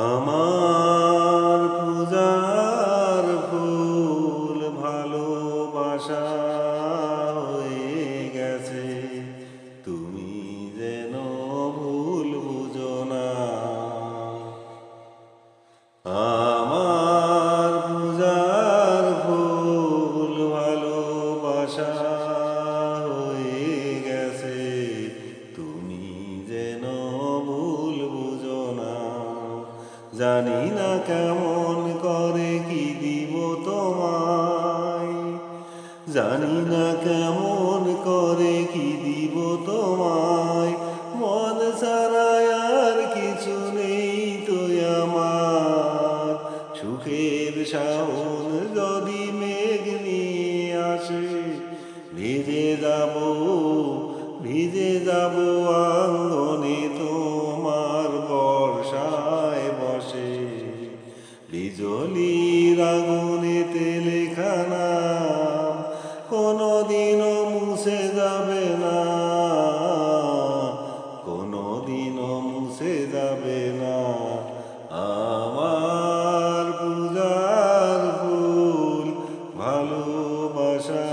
আমার পূজার ফুল ভালোবাসা হয়ে গেছে, তুমি যেন ভুল বুঝো না। আমার পূজার ফুল ভালোবাসা হয়ে গেছে, তুমি যেন ভুল বুঝো না। জানি না কেমন করে কি দিব তোমায়, জানি না কেমন করে কি দিব তোমায়। মন ছাড়া আর কিছু নেই তো আমার। সুখের শাওন যদি মেঘ নিয়ে আসে, ভিজে যাব, ভিজে যাব আঙ্গনে তোমার বর্ষায় বসে। বিজলির আগুনেতে লেখা নাম কোনদিনও মুছে যাবে না, কোনদিনও মুছে যাবে না। আমার পূজার ফুল ভালোবাসা